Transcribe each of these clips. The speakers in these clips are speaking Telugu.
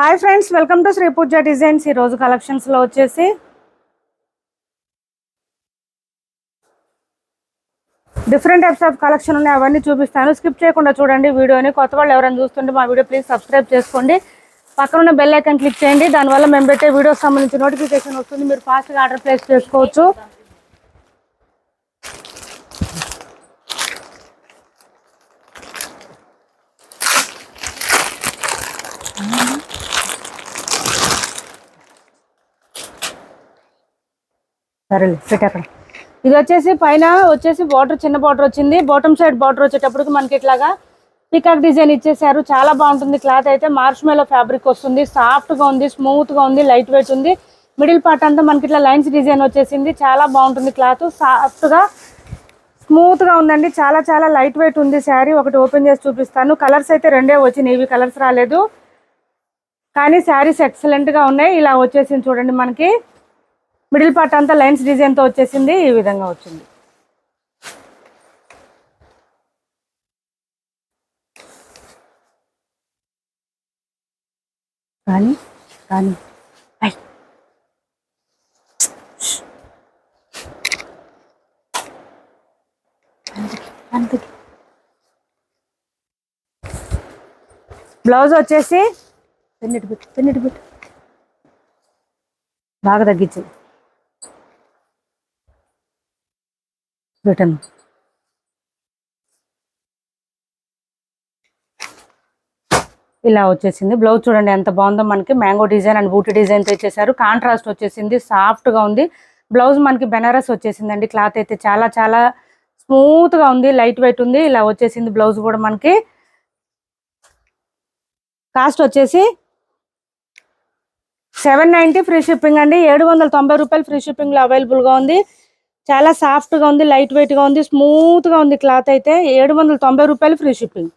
Hi friends, welcome to Shri Pooja designs. ఈ రోజు కలెక్షన్స్ లో వచ్చేసి డిఫరెంట్ టైప్స్ ఆఫ్ కలెక్షన్ ఉన్నాయి. అవన్నీ చూపిస్తాను. స్కిప్ చేయకుండా చూడండి వీడియోని. కొత్త వాళ్ళు ఎవరైనా చూస్తుంటే మా వీడియో ప్లీజ్ సబ్స్క్రైబ్ చేసుకోండి. పక్కన ఉన్న బెల్ ఐకాన్ క్లిక్ చేయండి. దానివల్ల మేము పెట్టే వీడియోస్ సంబంధించి నోటిఫికేషన్ వస్తుంది. మీరు ఫాస్ట్గా ఆర్డర్ ప్లేస్ చేసుకోవచ్చు. సరేలే సెట్ అక్కడ. ఇది వచ్చేసి పైన వచ్చేసి బార్డర్ చిన్న బార్డర్ వచ్చింది. బాటమ్ సైడ్ బార్డర్ వచ్చేటప్పటికి మనకి ఇట్లాగా పికాక్ డిజైన్ ఇచ్చేసారు. చాలా బాగుంటుంది. క్లాత్ అయితే మార్ష్మెలో ఫ్యాబ్రిక్ వస్తుంది. సాఫ్ట్గా ఉంది, స్మూత్గా ఉంది, లైట్ వెయిట్ ఉంది. మిడిల్ పార్ట్ అంతా మనకి ఇట్లా లైన్స్ డిజైన్ వచ్చేసింది. చాలా బాగుంటుంది. క్లాత్ సాఫ్ట్గా స్మూత్గా ఉందండి. చాలా చాలా లైట్ వెయిట్ ఉంది. శారీ ఒకటి ఓపెన్ చేసి చూపిస్తాను. కలర్స్ అయితే రెండే వచ్చినాయి, ఇవి కలర్స్ రాలేదు. కానీ శారీస్ ఎక్సలెంట్గా ఉన్నాయి. ఇలా వచ్చేసింది చూడండి. మనకి మిడిల్ పార్ట్ అంతా లైన్స్ డిజైన్తో వచ్చేసింది. ఈ విధంగా వచ్చింది. కానీ కానీ బ్లౌజ్ వచ్చేసి పెన్నిటి పెట్టు బాగా తగ్గించు రిటర్న్. ఇలా వచ్చేసింది. బ్లౌజ్ చూడండి ఎంత బాగుందో. మనకి మ్యాంగో డిజైన్ అండ్ బూటీ డిజైన్తో ఇచ్చేసారు. కాంట్రాస్ట్ వచ్చేసింది. సాఫ్ట్గా ఉంది. బ్లౌజ్ మనకి బెనారస్ వచ్చేసిందండి. క్లాత్ అయితే చాలా చాలా స్మూత్గా ఉంది, లైట్ వెయిట్ ఉంది. ఇలా వచ్చేసింది బ్లౌజ్ కూడా. మనకి కాస్ట్ వచ్చేసి 790 ఫ్రీ షిప్పింగ్ అండి. 790 రూపాయలు ఫ్రీ షిప్పింగ్లో అవైలబుల్గా ఉంది. చాలా సాఫ్ట్గా ఉంది, లైట్ వెయిట్గా ఉంది, స్మూత్గా ఉంది. క్లాత్ అయితే 790 రూపాయలు ఫ్రీ షిప్పింగ్.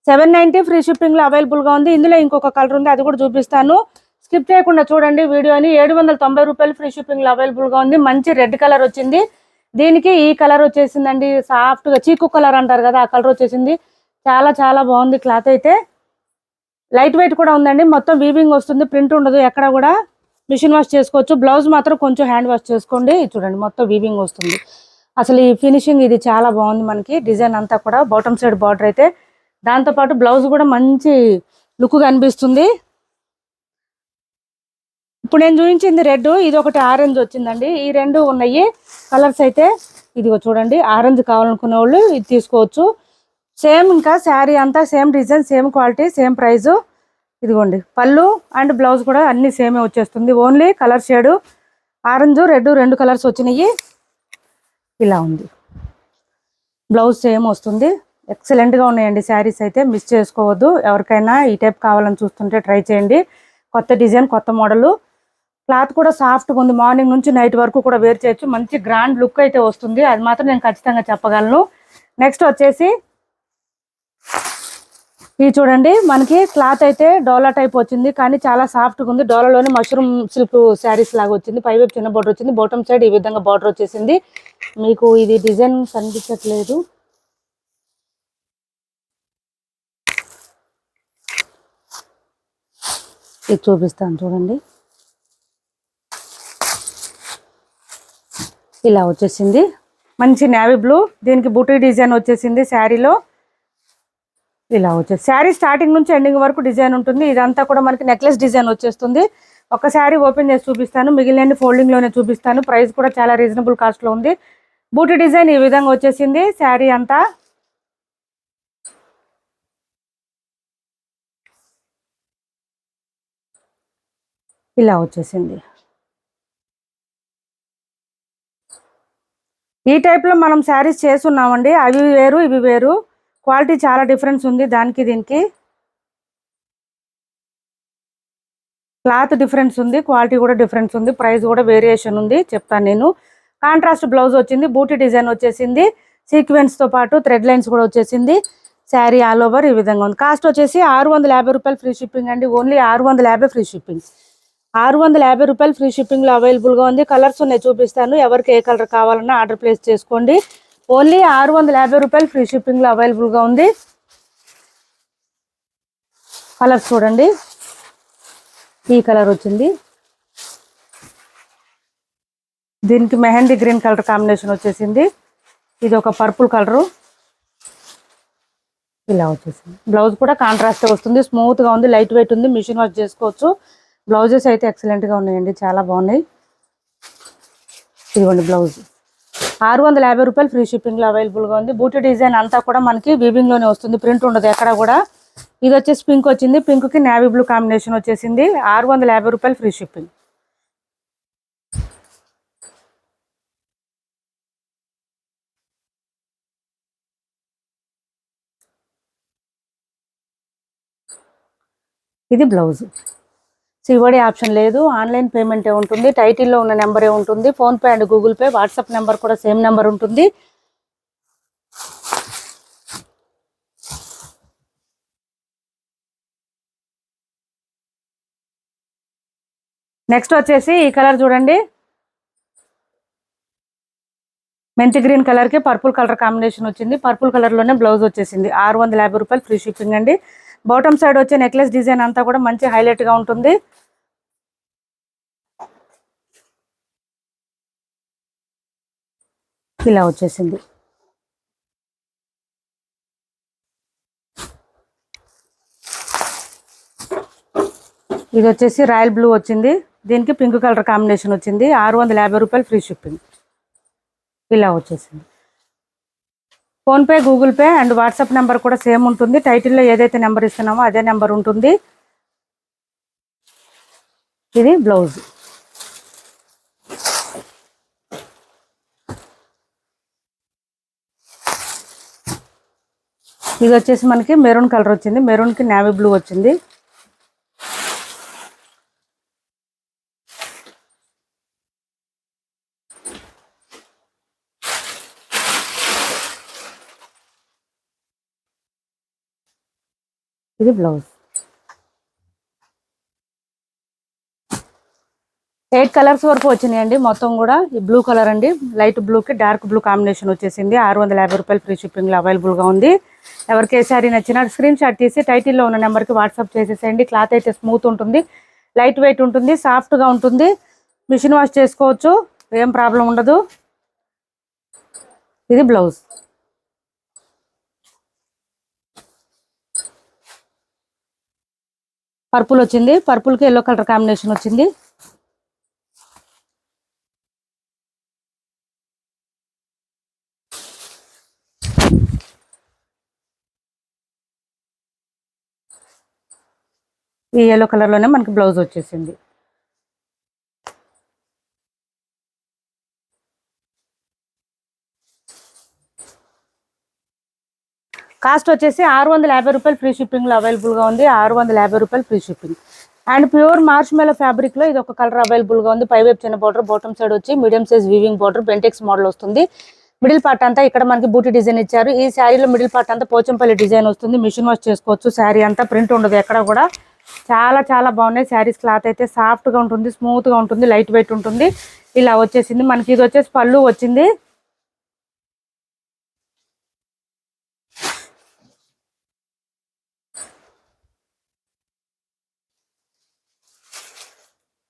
790 ఫ్రీ షిప్పింగ్లో అవైలబుల్గా ఉంది. ఇందులో ఇంకొక కలర్ ఉంది, అది కూడా చూపిస్తాను. స్కిప్ చేయకుండా చూడండి వీడియోని. 790 రూపాయలు ఫ్రీ షిప్పింగ్లో అవైలబుల్గా ఉంది. మంచి రెడ్ కలర్ వచ్చింది. దీనికి ఈ కలర్ వచ్చేసిందండి. సాఫ్ట్గా చీకు కలర్ అంటారు కదా, ఆ కలర్ వచ్చేసింది. చాలా చాలా బాగుంది. క్లాత్ అయితే లైట్ వెయిట్ కూడా ఉందండి. మొత్తం వీవింగ్ వస్తుంది, ప్రింట్ ఉండదు. ఎక్కడ కూడా మిషన్ వాష్ చేసుకోవచ్చు. బ్లౌజ్ మాత్రం కొంచెం హ్యాండ్ వాష్ చేసుకోండి. చూడండి మొత్తం వీవింగ్ వస్తుంది. అసలు ఈ ఫినిషింగ్ ఇది చాలా బాగుంది. మనకి డిజైన్ అంతా కూడా బాటమ్ సైడ్ బార్డర్ అయితే, దాంతోపాటు బ్లౌజ్ కూడా మంచి లుక్ కనిపిస్తుంది. ఇప్పుడు నేను చూపించింది రెడ్, ఇది ఒకటి ఆరెంజ్ వచ్చిందండి. ఈ రెండు ఉన్నాయి కలర్స్ అయితే. ఇదిగో చూడండి, ఆరెంజ్ కావాలనుకునే వాళ్ళు ఇది తీసుకోవచ్చు. సేమ్ ఇంకా శారీ అంతా same design, same quality, same price. ఇదిగోండి పళ్ళు అండ్ బ్లౌజ్ కూడా అన్ని సేమే వచ్చేస్తుంది. Only colour shade orange red రెండు కలర్స్ వచ్చినాయి. ఇలా ఉంది. బ్లౌజ్ సేమ్ వస్తుంది. ఎక్సలెంట్గా ఉన్నాయండి శారీస్ అయితే. మిస్ చేసుకోవద్దు. ఎవరికైనా ఈ టైప్ కావాలని చూస్తుంటే ట్రై చేయండి. కొత్త డిజైన్, కొత్త మోడలు. క్లాత్ కూడా సాఫ్ట్గా ఉంది. మార్నింగ్ నుంచి నైట్ వరకు కూడా వేర్ చేయొచ్చు. మంచి గ్రాండ్ లుక్ అయితే వస్తుంది. అది మాత్రం నేను ఖచ్చితంగా చెప్పగలను. నెక్స్ట్ వచ్చేసి ఇది చూడండి. మనకి క్లాత్ అయితే డోలా టైప్ వచ్చింది, కానీ చాలా సాఫ్ట్గా ఉంది. డోలాలోనే మష్రూమ్ సిల్క్ శారీస్ లాగా వచ్చింది. పైవైపు చిన్న బార్డర్ వచ్చింది. బాటమ్ సైడ్ ఈ విధంగా బార్డర్ వచ్చేసింది. మీకు ఇది డిజైన్ కనిపించట్లేదు. ఇది చూపిస్తాను చూడండి. ఇలా వచ్చేసింది. మంచి నేవీ బ్లూ, దీనికి బూటీ డిజైన్ వచ్చేసింది శారీలో. ఇలా వచ్చేసి శారీ స్టార్టింగ్ నుంచి ఎండింగ్ వరకు డిజైన్ ఉంటుంది. ఇదంతా కూడా మనకి నెక్లెస్ డిజైన్ వచ్చేస్తుంది. ఒక శారీ ఓపెన్ చేసి చూపిస్తాను, మిగిలిన ఫోల్డింగ్లోనే చూపిస్తాను. ప్రైస్ కూడా చాలా రీజనబుల్ కాస్ట్లో ఉంది. బూటీ డిజైన్ ఈ విధంగా వచ్చేసింది. శారీ అంతా ఇలా వచ్చేసింది. ఈ టైప్లో మనం శారీస్ చేస్తున్నామండి. అవి వేరు, ఇవి వేరు. క్వాలిటీ చాలా డిఫరెన్స్ ఉంది దానికి దీనికి. క్లాత్ డిఫరెన్స్ ఉంది, క్వాలిటీ కూడా డిఫరెన్స్ ఉంది, ప్రైస్ కూడా వేరియేషన్ ఉంది. చెప్తాను నేను. కాంట్రాస్ట్ బ్లౌజ్ వచ్చింది. బూటీ డిజైన్ వచ్చేసింది. సీక్వెన్స్తో పాటు థ్రెడ్ లైన్స్ కూడా వచ్చేసింది. శారీ ఆల్ ఓవర్ ఈ విధంగా ఉంది. కాస్ట్ వచ్చేసి 650 రూపాయలు ఫ్రీ షిప్పింగ్ అండి. Only 650 free shipping. 650 రూపాయలు ఫ్రీ షిప్పింగ్లో అవైలబుల్గా ఉంది. కలర్స్ ఉన్నాయి, చూపిస్తాను. ఎవరికి ఏ కలర్ కావాలన్నా ఆర్డర్ ప్లేస్ చేసుకోండి. ఓన్లీ 650 రూపాయలు ఫ్రీ షిప్పింగ్లో అవైలబుల్గా ఉంది. కలర్స్ చూడండి. ఈ కలర్ వచ్చింది. దీనికి మెహందీ గ్రీన్ కలర్ కాంబినేషన్ వచ్చేసింది. ఇది ఒక పర్పుల్ కలరు, ఇలా వచ్చేసింది. బ్లౌజ్ కూడా కాంట్రాస్ట్ వస్తుంది, స్మూత్గా ఉంది, లైట్ వెయిట్ ఉంది, మిషన్ వాష్ చేసుకోవచ్చు. బ్లౌజెస్ అయితే ఎక్సలెంట్గా ఉన్నాయండి, చాలా బాగున్నాయి. ఇదిగోండి బ్లౌజ్. 650 రూపాయలు ఫ్రీ షిప్పింగ్లో అవైలబుల్గా ఉంది. బూటీ డిజైన్ అంతా కూడా మనకి వీవింగ్లోనే వస్తుంది, ప్రింట్ ఉండదు ఎక్కడ కూడా. ఇది వచ్చేసి పింక్ వచ్చింది, పింక్కి నేవీ బ్లూ కాంబినేషన్ వచ్చేసింది. 650 రూపాయలు ఫ్రీ షిప్పింగ్. ఇది బ్లౌజ్. సిఓడి ఆప్షన్ లేదు, ఆన్లైన్ పేమెంటే ఉంటుంది. టైటిల్లో ఉన్న నెంబరే ఉంటుంది. PhonePe and Google pay, WhatsApp number కూడా సేమ్ నెంబర్ ఉంటుంది. నెక్స్ట్ వచ్చేసి ఈ కలర్ చూడండి, మెంతి గ్రీన్ కలర్కి పర్పుల్ కలర్ కాంబినేషన్ వచ్చింది. పర్పుల్ కలర్లోనే బ్లౌజ్ వచ్చేసింది. 650 రూపాయలు ఫ్రీ షిప్పింగ్ అండి. బాటమ్ సైడ్ వచ్చే నెక్లెస్ డిజైన్ అంతా కూడా మంచి హైలైట్గా ఉంటుంది. ఇలా వచ్చేసింది. ఇది వచ్చేసి రాయల్ బ్లూ వచ్చింది, దీనికి పింక్ కలర్ కాంబినేషన్ వచ్చింది. 650 రూపాయలు ఫ్రీ షిప్పింగ్. ఇలా వచ్చేసింది. PhonePe, Google pay and WhatsApp number కూడా సేమ్ ఉంటుంది. టైటిల్లో ఏదైతే నెంబర్ ఇస్తున్నామో అదే నెంబర్ ఉంటుంది. ఇది బ్లౌజ్. ఇది వచ్చేసి మనకి మెరూన్ కలర్ వచ్చింది, మెరూన్కి నేవీ బ్లూ వచ్చింది. ఇది బ్లౌజ్. 8 కలర్స్ వరకు వచ్చినాయండి మొత్తం కూడా. ఈ బ్లూ కలర్ అండి, లైట్ బ్లూకి డార్క్ బ్లూ కాంబినేషన్ వచ్చేసింది. 650 రూపాయలు ఫ్రీ షిప్పింగ్లో అవైలబుల్గా ఉంది. ఎవరికి ఏ శారీ నచ్చినా స్క్రీన్ షాట్ తీసి టైటిల్లో ఉన్న నెంబర్కి వాట్సాప్ చేసేసేయండి. క్లాత్ అయితే స్మూత్ ఉంటుంది, లైట్ వెయిట్ ఉంటుంది, సాఫ్ట్గా ఉంటుంది, మిషన్ వాష్ చేసుకోవచ్చు, ఏం ప్రాబ్లం ఉండదు. ఇది బ్లౌజ్. పర్పుల్ వచ్చింది, పర్పుల్కి ఎల్లో కలర్ కాంబినేషన్ వచ్చింది. ఈ ఎల్లో కలర్లోనే మనకి బ్లౌజ్ వచ్చేసింది. కాస్ట్ వచ్చేసి 650 రూపాయలు ఫ్రీ షిప్పింగ్లో అవైలబుల్గా ఉంది. 650 రూపాయలు ఫ్రీ షిప్పింగ్. అండ్ ప్యూర్ మార్చ్ మెలో ఫ్యాబ్రిక్లో ఇది ఒక కలర్ అవైలబుల్గా ఉంది. పైవైపు చిన్న బార్డర్, బాటమ్ సైడ్ వచ్చి medium size weaving border, Bentex model వస్తుంది. మిడిల్ పార్ట్ అంతా ఇక్కడ మనకి బూటీ డిజైన్ ఇచ్చారు. ఈ శారీలో మిడిల్ పార్ట్ అంతా పోచంపల్లి డిజైన్ వస్తుంది. మిషన్ వాష్ చేసుకోవచ్చు. శారీ అంతా ప్రింట్ ఉండదు ఎక్కడ కూడా. చాలా చాలా బాగున్నాయి శారీస్. క్లాత్ అయితే సాఫ్ట్గా ఉంటుంది, స్మూత్గా ఉంటుంది, లైట్ వెయిట్ ఉంటుంది. ఇలా వచ్చేసింది మనకి. ఇది వచ్చేసి పళ్ళు వచ్చింది.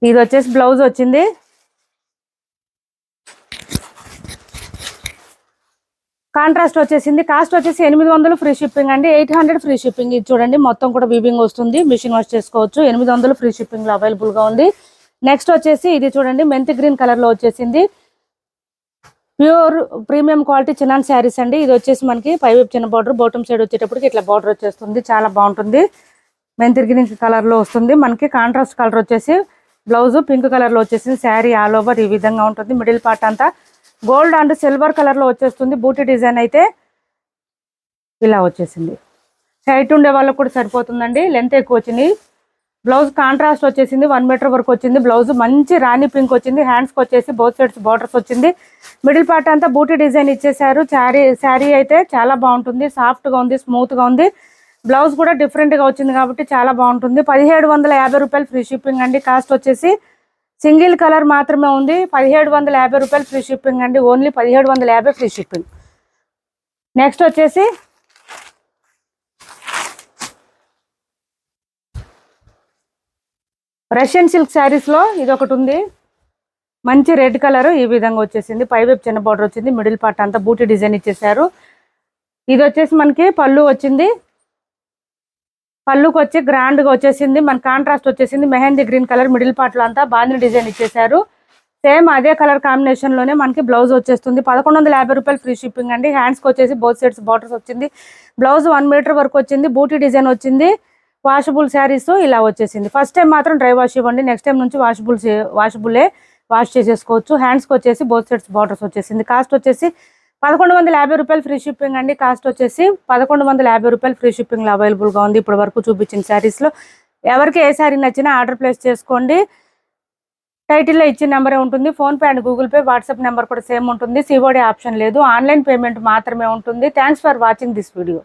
ఇది వచ్చేసి బ్లౌజ్ వచ్చింది. కాంట్రాస్ట్ వచ్చేసింది. కాస్ట్ వచ్చేసి 800 ఫ్రీ షిప్పింగ్ అండి. 800 ఫ్రీ షిప్పింగ్. ఇది చూడండి మొత్తం కూడా వీవింగ్ వస్తుంది, మిషన్ వాష్ చేసుకోవచ్చు. 800 ఫ్రీ షిప్పింగ్లో అవైలబుల్గా ఉంది. నెక్స్ట్ వచ్చేసి ఇది చూడండి, మెంతి గ్రీన్ కలర్లో వచ్చేసింది. Pure premium quality chinon saris అండి. ఇది వచ్చేసి మనకి పైవైపు చిన్న బార్డర్, బాటమ్ సైడ్ వచ్చేటప్పటికి ఇట్లా బార్డర్ వచ్చేస్తుంది. చాలా బాగుంటుంది. మెంతి గ్రీన్ కలర్లో వస్తుంది మనకి. కాంట్రాస్ట్ కలర్ వచ్చేసి బ్లౌజ్ పింక్ కలర్లో వచ్చేసింది. శారీ ఆల్ ఓవర్ ఈ విధంగా ఉంటుంది. మిడిల్ పార్ట్ అంతా గోల్డ్ అండ్ సిల్వర్ కలర్లో వచ్చేస్తుంది. బూటీ డిజైన్ అయితే ఇలా వచ్చేసింది. హైట్ ఉండే వాళ్ళకు కూడా సరిపోతుందండి, లెంత్ ఎక్కువ వచ్చింది. బ్లౌజ్ కాంట్రాస్ట్ వచ్చేసింది, 1 మీటర్ వరకు వచ్చింది. బ్లౌజ్ మంచి రాణి పింక్ వచ్చింది. హ్యాండ్స్కి వచ్చేసి బోత్ సైడ్స్ బార్డర్స్ వచ్చింది. మిడిల్ పార్ట్ అంతా బూటీ డిజైన్ ఇచ్చేసారు. శారీ అయితే చాలా బాగుంటుంది, సాఫ్ట్గా ఉంది, స్మూత్గా ఉంది. బ్లౌజ్ కూడా డిఫరెంట్గా వచ్చింది కాబట్టి చాలా బాగుంటుంది. 1750 రూపాయలు ఫ్రీ షిప్పింగ్ అండి. కాస్ట్ వచ్చేసి సింగిల్ కలర్ మాత్రమే ఉంది. 1750 రూపాయలు ఫ్రీ షిప్పింగ్ అండి. Only 1750 free shipping. నెక్స్ట్ వచ్చేసి రష్యన్ సిల్క్ శారీస్లో ఇది ఒకటి ఉంది, మంచి రెడ్ కలర్ ఈ విధంగా వచ్చేసింది. పైవైపు చిన్న బార్డర్ వచ్చింది, మిడిల్ పార్ట్ అంతా బూటీ డిజైన్ ఇచ్చేసారు. ఇది వచ్చేసి మనకి పళ్ళు వచ్చింది, పళ్ళుకి వచ్చి గ్రాండ్గా వచ్చేసింది, మన కాంట్రాస్ట్ వచ్చేసింది. మెహందీ గ్రీన్ కలర్ మిడిల్ పార్ట్లో అంతా బాందిని డిజైన్ ఇచ్చేసారు. సేమ్ అదే కలర్ కాంబినేషన్లోనే మనకి బ్లౌజ్ వచ్చేస్తుంది. 1150 రూపాయలు ఫ్రీ షిప్పింగ్ అండి. హ్యాండ్స్కి వచ్చేసి బోత్ సైడ్స్ బార్డర్స్ వచ్చింది. బ్లౌజ్ 1 మీటర్ వరకు వచ్చింది, బూటీ డిజైన్ వచ్చింది. వాషబుల్ శారీస్ ఇలా వచ్చేసింది. ఫస్ట్ టైం మాత్రం డ్రై వాష్ ఇవ్వండి, నెక్స్ట్ టైం నుంచి వాషబులే వాష్ చేసేసుకోవచ్చు. హ్యాండ్స్కి వచ్చేసి బోత్ సైడ్స్ బార్డర్స్ వచ్చేసింది. కాస్ట్ వచ్చేసి 1150 రూపాయలు ఫ్రీ షిప్పింగ్ అండి. కాస్ట్ వచ్చేసి 1150 రూపాయలు ఫ్రీ షిప్పింగ్లో అవైలబుల్గా ఉంది. ఇప్పుడు వరకు చూపించిన శారీస్లో ఎవరికి ఏ శారీ నచ్చినా ఆర్డర్ ప్లేస్ చేసుకోండి. టైటిల్లో ఇచ్చిన నెంబరే ఉంటుంది. PhonePe and Google pay, WhatsApp number కూడా సేమ్ ఉంటుంది. సిఓడి ఆప్షన్ లేదు, ఆన్లైన్ పేమెంట్ మాత్రమే ఉంటుంది. Thanks for watching this video.